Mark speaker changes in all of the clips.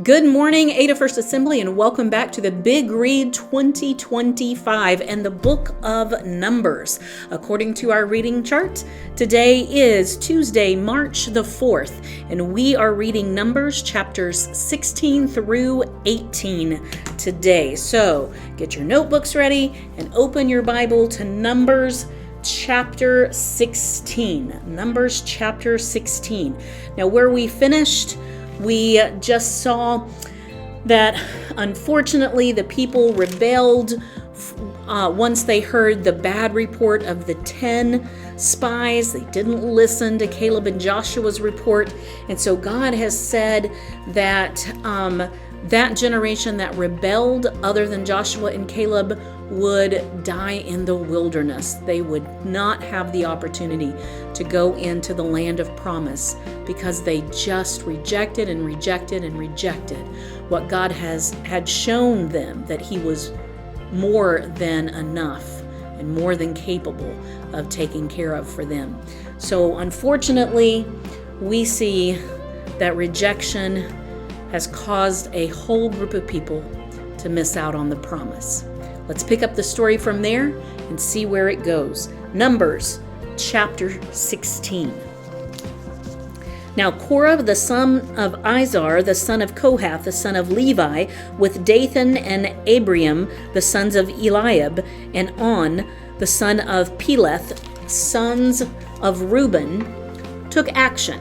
Speaker 1: Good morning, Ada First Assembly, and welcome back to the Big Read 2025 and the Book of Numbers. According to our reading chart, today is Tuesday, March the 4th, and we are reading Numbers chapters 16 through 18 today. So get your notebooks ready and open your Bible to Numbers chapter 16. Numbers chapter 16. Now, where we finished, we just saw that unfortunately the people rebelled once they heard the bad report of the 10 spies. They didn't listen to Caleb and Joshua's report. And so God has said that that generation that rebelled, other than Joshua and Caleb, would die in the wilderness. They would not have the opportunity to go into the land of promise because they just rejected what God had shown them, that He was more than enough and more than capable of taking care of for them. So unfortunately, we see that rejection has caused a whole group of people to miss out on the promise. Let's pick up the story from there and see where it goes. Numbers chapter 16. Now Korah, the son of Izhar, the son of Kohath, the son of Levi, with Dathan and Abiram, the sons of Eliab, and On, the son of Peleth, sons of Reuben, took action.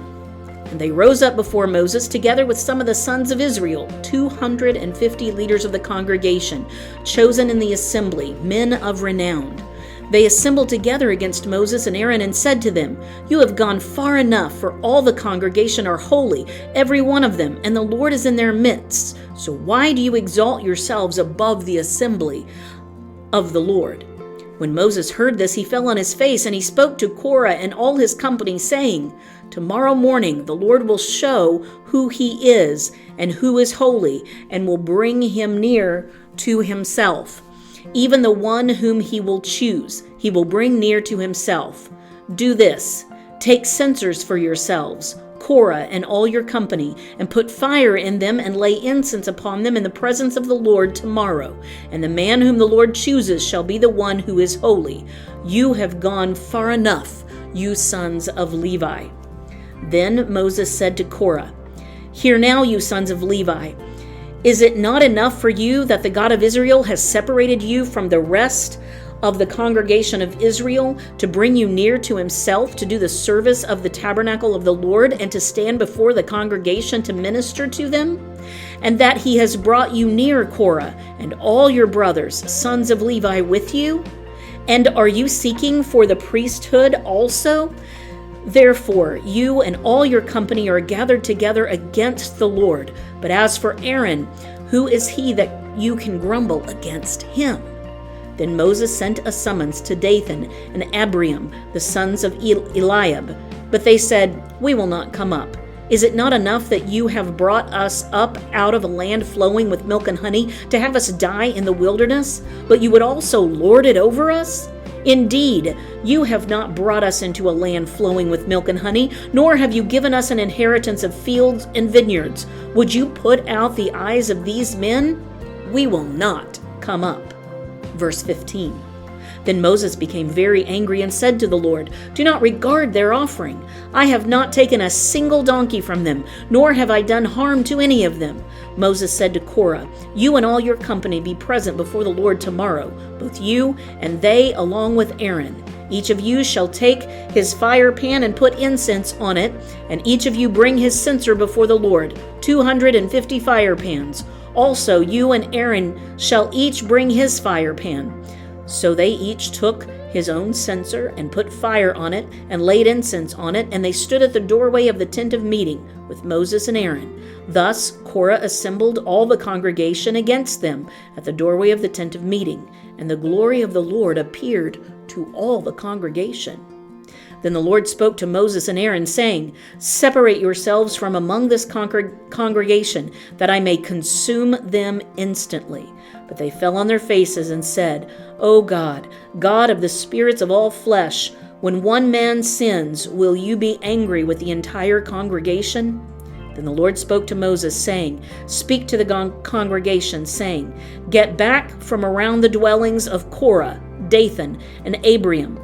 Speaker 1: And they rose up before Moses, together with some of the sons of Israel, 250 leaders of the congregation, chosen in the assembly, men of renown. They assembled together against Moses and Aaron and said to them, "You have gone far enough, for all the congregation are holy, every one of them, and the Lord is in their midst. So why do you exalt yourselves above the assembly of the Lord?" When Moses heard this, he fell on his face, and he spoke to Korah and all his company, saying, "Tomorrow morning the Lord will show who He is and who is holy, and will bring him near to Himself. Even the one whom He will choose, He will bring near to Himself. Do this, take censers for yourselves, Korah and all your company, and put fire in them and lay incense upon them in the presence of the Lord tomorrow. And the man whom the Lord chooses shall be the one who is holy. You have gone far enough, you sons of Levi." Then Moses said to Korah, "Hear now, you sons of Levi. Is it not enough for you that the God of Israel has separated you from the rest of the congregation of Israel to bring you near to Himself, to do the service of the tabernacle of the Lord, and to stand before the congregation to minister to them? And that He has brought you near, Korah, and all your brothers, sons of Levi, with you? And are you seeking for the priesthood also? Therefore, you and all your company are gathered together against the Lord. But as for Aaron, who is he that you can grumble against him?" Then Moses sent a summons to Dathan and Abiram, the sons of Eliab. But they said, "We will not come up. Is it not enough that you have brought us up out of a land flowing with milk and honey to have us die in the wilderness? But you would also lord it over us? Indeed, you have not brought us into a land flowing with milk and honey, nor have you given us an inheritance of fields and vineyards. Would you put out the eyes of these men? We will not come up." Verse 15. Then Moses became very angry and said to the Lord, "Do not regard their offering. I have not taken a single donkey from them, nor have I done harm to any of them." Moses said to Korah, "You and all your company be present before the Lord tomorrow, both you and they along with Aaron. Each of you shall take his fire pan and put incense on it, and each of you bring his censer before the Lord, 250 fire pans. Also you and Aaron shall each bring his fire pan." So they each took his own censer and put fire on it and laid incense on it, and they stood at the doorway of the tent of meeting with Moses and Aaron. Thus Korah assembled all the congregation against them at the doorway of the tent of meeting, and the glory of the Lord appeared to all the congregation. Then the Lord spoke to Moses and Aaron, saying, "Separate yourselves from among this congregation, that I may consume them instantly." But they fell on their faces and said, "O God, God of the spirits of all flesh, when one man sins, will you be angry with the entire congregation?" Then the Lord spoke to Moses, saying, Speak to the congregation, saying, Get back from around the dwellings of Korah, Dathan, and Abiram.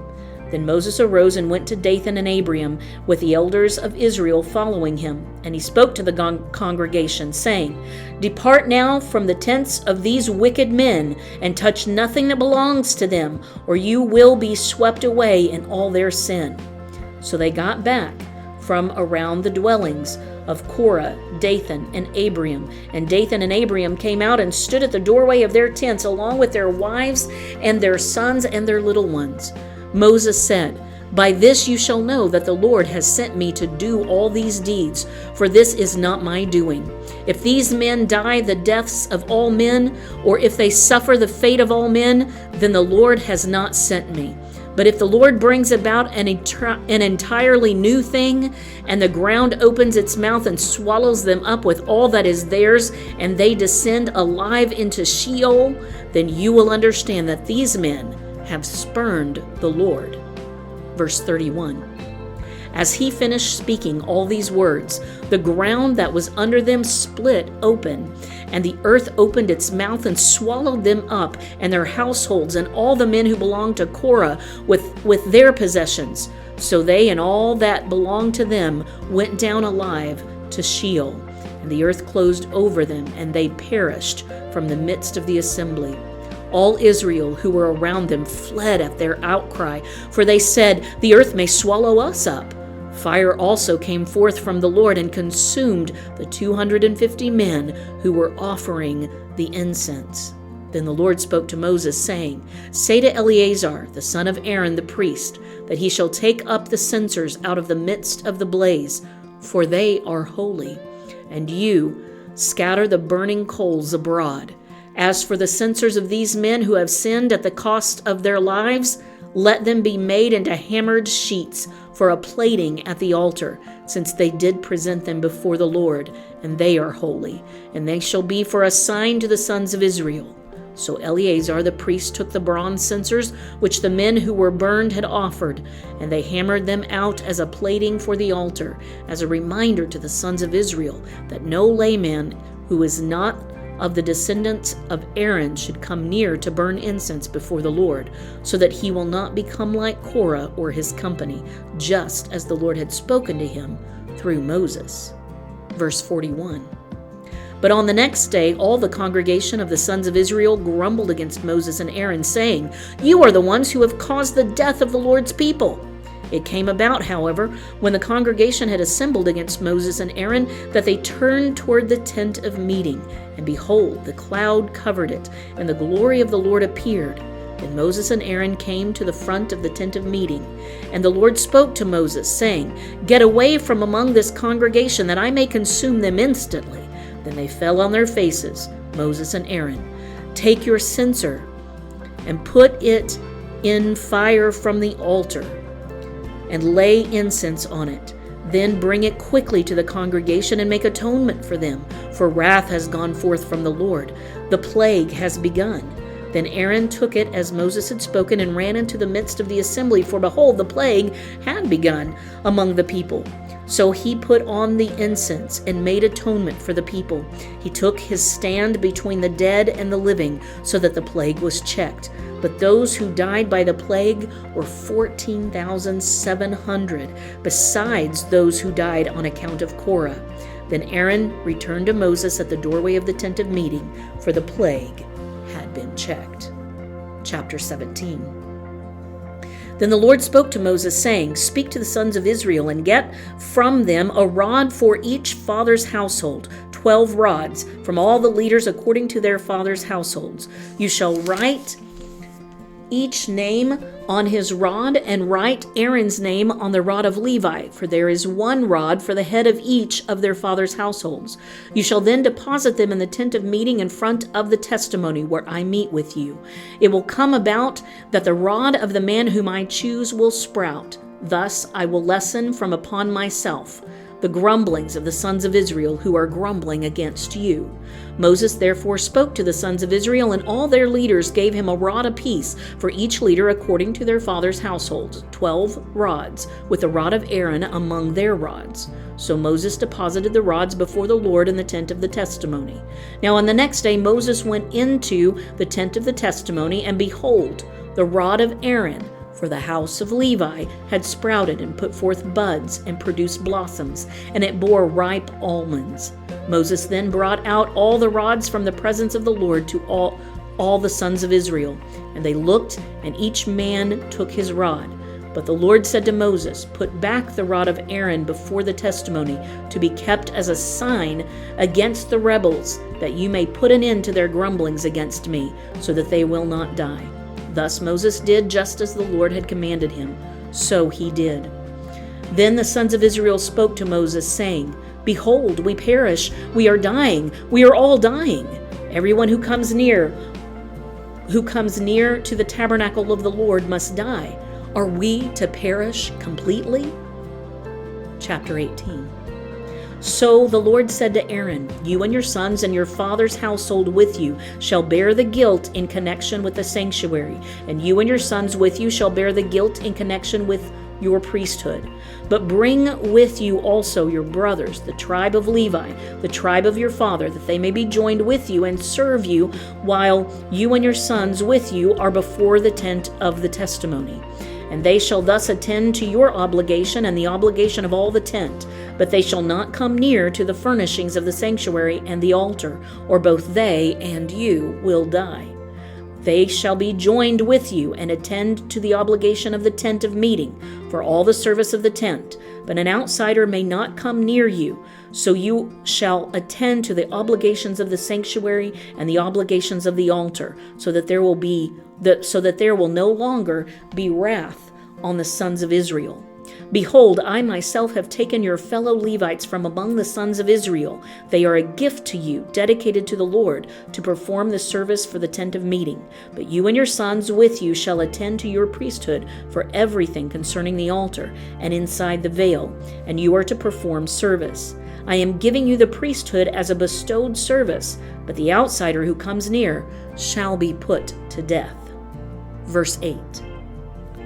Speaker 1: Then Moses arose and went to Dathan and Abiram, with the elders of Israel following him. And he spoke to the congregation, saying, Depart now from the tents of these wicked men, and touch nothing that belongs to them, or you will be swept away in all their sin. So they got back from around the dwellings of Korah, Dathan, and Abiram. And Dathan and Abiram came out and stood at the doorway of their tents, along with their wives and their sons and their little ones. Moses said, By this you shall know that the Lord has sent me to do all these deeds, for this is not my doing. If these men die the deaths of all men, or if they suffer the fate of all men, then the Lord has not sent me. But if the Lord brings about an entirely new thing, and the ground opens its mouth and swallows them up with all that is theirs, and they descend alive into Sheol, then you will understand that these men have spurned the Lord. Verse 31. As he finished speaking all these words, the ground that was under them split open, and the earth opened its mouth and swallowed them up and their households and all the men who belonged to Korah with their possessions. So they and all that belonged to them went down alive to Sheol, and the earth closed over them, and they perished from the midst of the assembly. All Israel who were around them fled at their outcry, for they said, The earth may swallow us up. Fire also came forth from the Lord and consumed the 250 men who were offering the incense. Then the Lord spoke to Moses, saying, Say to Eleazar, the son of Aaron the priest, that he shall take up the censers out of the midst of the blaze, for they are holy. And you scatter the burning coals abroad. As for the censers of these men who have sinned at the cost of their lives, let them be made into hammered sheets for a plating at the altar, since they did present them before the Lord, and they are holy, and they shall be for a sign to the sons of Israel. So Eleazar the priest took the bronze censers which the men who were burned had offered, and they hammered them out as a plating for the altar, as a reminder to the sons of Israel that no layman who is not of the descendants of Aaron should come near to burn incense before the Lord, so that he will not become like Korah or his company, just as the Lord had spoken to him through Moses. Verse 41. But on the next day, all the congregation of the sons of Israel grumbled against Moses and Aaron, saying, You are the ones who have caused the death of the Lord's people. It came about, however, when the congregation had assembled against Moses and Aaron, that they turned toward the tent of meeting, and behold, the cloud covered it, and the glory of the Lord appeared. Then Moses and Aaron came to the front of the tent of meeting, and the Lord spoke to Moses, saying, Get away from among this congregation, that I may consume them instantly. Then they fell on their faces, Moses and Aaron. Take your censer, and put it in fire from the altar, and lay incense on it. Then bring it quickly to the congregation and make atonement for them, for wrath has gone forth from the Lord. The plague has begun. Then Aaron took it as Moses had spoken and ran into the midst of the assembly, for behold, the plague had begun among the people. So he put on the incense and made atonement for the people. He took his stand between the dead and the living, so that the plague was checked. But those who died by the plague were 14,700, besides those who died on account of Korah. Then Aaron returned to Moses at the doorway of the tent of meeting, for the plague had been checked. Chapter 17. Then the Lord spoke to Moses, saying, Speak to the sons of Israel, and get from them a rod for each father's household, 12 rods, from all the leaders according to their fathers' households. You shall write each name on his rod, and write Aaron's name on the rod of Levi, for there is one rod for the head of each of their fathers' households. You shall then deposit them in the tent of meeting in front of the testimony where I meet with you. It will come about that the rod of the man whom I choose will sprout. Thus I will lessen from upon myself the grumblings of the sons of Israel who are grumbling against you. Moses therefore spoke to the sons of Israel, and all their leaders gave him a rod apiece for each leader according to their father's households, 12 rods, with the rod of Aaron among their rods. So Moses deposited the rods before the Lord in the tent of the testimony. Now on the next day Moses went into the tent of the testimony, and behold, the rod of Aaron for the house of Levi had sprouted and put forth buds and produced blossoms, and it bore ripe almonds. Moses then brought out all the rods from the presence of the Lord to all the sons of Israel, and they looked, and each man took his rod. But the Lord said to Moses, Put back the rod of Aaron before the testimony, to be kept as a sign against the rebels, that you may put an end to their grumblings against me, so that they will not die. Thus Moses did just as the Lord had commanded him. So he did. Then the sons of Israel spoke to Moses, saying, Behold, we perish, we are dying, we are all dying. Everyone who comes near to the tabernacle of the Lord must die. Are we to perish completely? Chapter 18. So the Lord said to Aaron, You and your sons and your father's household with you shall bear the guilt in connection with the sanctuary, and you and your sons with you shall bear the guilt in connection with your priesthood. But bring with you also your brothers, the tribe of Levi, the tribe of your father, that they may be joined with you and serve you, while you and your sons with you are before the tent of the testimony. And they shall thus attend to your obligation and the obligation of all the tent, but they shall not come near to the furnishings of the sanctuary and the altar, or both they and you will die. They shall be joined with you and attend to the obligation of the tent of meeting for all the service of the tent, but an outsider may not come near you. So you shall attend to the obligations of the sanctuary and the obligations of the altar, so that there will no longer be wrath on the sons of Israel. Behold, I myself have taken your fellow Levites from among the sons of Israel. They are a gift to you, dedicated to the Lord, to perform the service for the tent of meeting. But you and your sons with you shall attend to your priesthood for everything concerning the altar and inside the veil, and you are to perform service. I am giving you the priesthood as a bestowed service, but the outsider who comes near shall be put to death. Verse 8.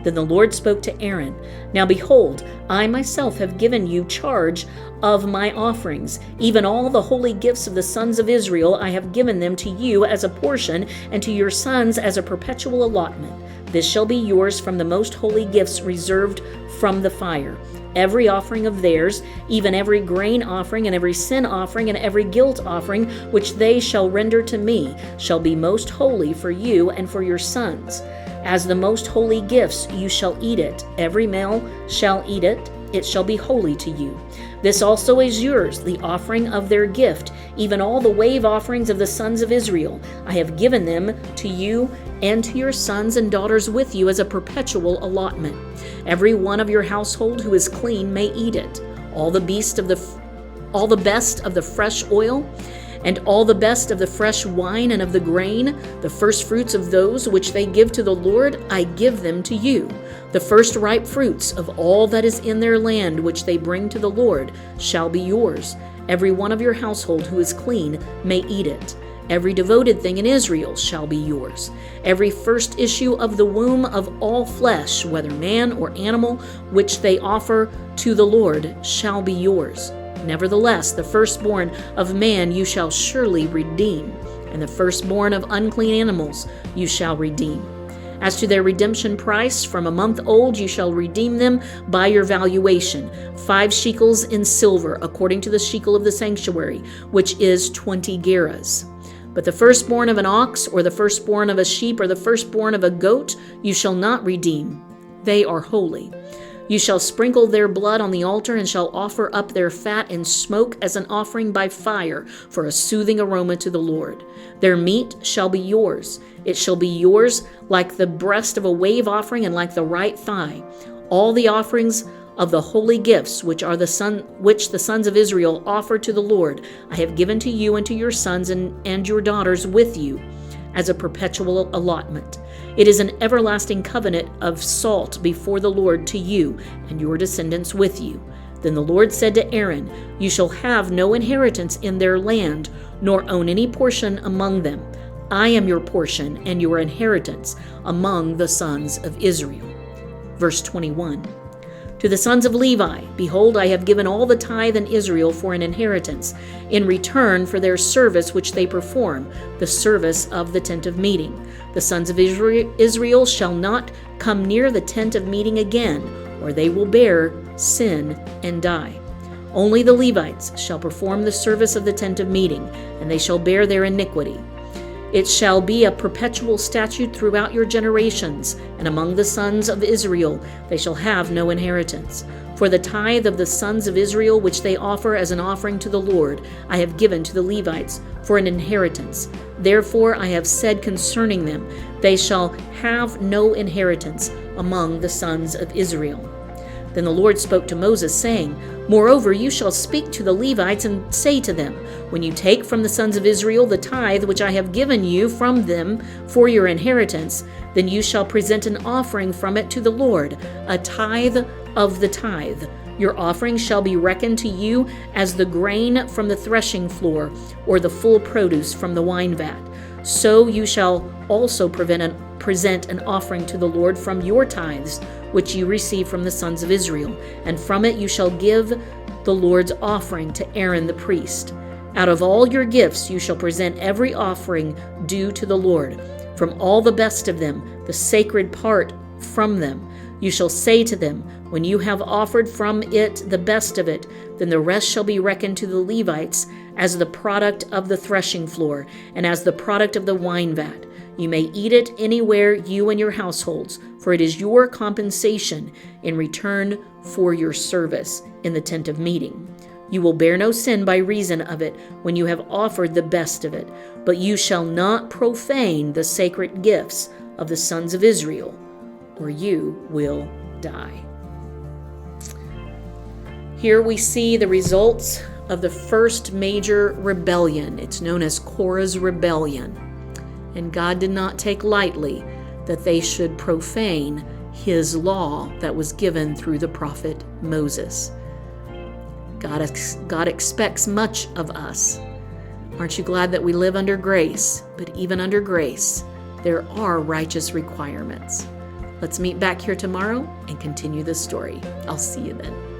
Speaker 1: Then the Lord spoke to Aaron, Now behold, I myself have given you charge of my offerings. Even all the holy gifts of the sons of Israel, I have given them to you as a portion, and to your sons as a perpetual allotment. This shall be yours from the most holy gifts reserved from the fire. Every offering of theirs, even every grain offering and every sin offering and every guilt offering, which they shall render to me, shall be most holy for you and for your sons. As the most holy gifts you shall eat it. Every male shall eat it. It shall be holy to you. This also is yours, the offering of their gift, even all the wave offerings of the sons of Israel. I have given them to you and to your sons and daughters with you as a perpetual allotment. Every one of your household who is clean may eat it. All the best of the fresh oil, and all the best of the fresh wine and of the grain, the first fruits of those which they give to the Lord, I give them to you. The first ripe fruits of all that is in their land which they bring to the Lord shall be yours. Every one of your household who is clean may eat it. Every devoted thing in Israel shall be yours. Every first issue of the womb of all flesh, whether man or animal, which they offer to the Lord, shall be yours. Nevertheless, the firstborn of man you shall surely redeem, and the firstborn of unclean animals you shall redeem. As to their redemption price, from a month old you shall redeem them by your valuation, 5 shekels in silver, according to the shekel of the sanctuary, which is 20 gerahs. But the firstborn of an ox, or the firstborn of a sheep, or the firstborn of a goat, you shall not redeem. They are holy. You shall sprinkle their blood on the altar, and shall offer up their fat in smoke as an offering by fire for a soothing aroma to the Lord. Their meat shall be yours. It shall be yours like the breast of a wave offering and like the right thigh. All the offerings of the holy gifts which the sons of Israel offer to the Lord, I have given to you and to your sons and your daughters with you as a perpetual allotment. It is an everlasting covenant of salt before the Lord to you and your descendants with you. Then the Lord said to Aaron, "You shall have no inheritance in their land, nor own any portion among them. I am your portion and your inheritance among the sons of Israel." Verse 21. To the sons of Levi, behold, I have given all the tithe in Israel for an inheritance, in return for their service which they perform, the service of the tent of meeting. The sons of Israel shall not come near the tent of meeting again, or they will bear sin and die. Only the Levites shall perform the service of the tent of meeting, and they shall bear their iniquity. It shall be a perpetual statute throughout your generations, and among the sons of Israel they shall have no inheritance. For the tithe of the sons of Israel which they offer as an offering to the Lord, I have given to the Levites for an inheritance. Therefore I have said concerning them, they shall have no inheritance among the sons of Israel. Then the Lord spoke to Moses, saying, Moreover, you shall speak to the Levites and say to them, When you take from the sons of Israel the tithe which I have given you from them for your inheritance, then you shall present an offering from it to the Lord, a tithe of the tithe. Your offering shall be reckoned to you as the grain from the threshing floor, or the full produce from the wine vat. So you shall also present an offering to the Lord from your tithes, which you receive from the sons of Israel, and from it you shall give the Lord's offering to Aaron the priest. Out of all your gifts you shall present every offering due to the Lord. From all the best of them, the sacred part from them, you shall say to them, When you have offered from it the best of it, then the rest shall be reckoned to the Levites as the product of the threshing floor, and as the product of the wine vat. You may eat it anywhere, you and your households, for it is your compensation in return for your service in the tent of meeting. You will bear no sin by reason of it when you have offered the best of it, but you shall not profane the sacred gifts of the sons of Israel, or you will die. Here we see the results of the first major rebellion. It's known as Korah's rebellion. And God did not take lightly that they should profane his law that was given through the prophet Moses. God expects much of us. Aren't you glad that we live under grace? But even under grace, there are righteous requirements. Let's meet back here tomorrow and continue this story. I'll see you then.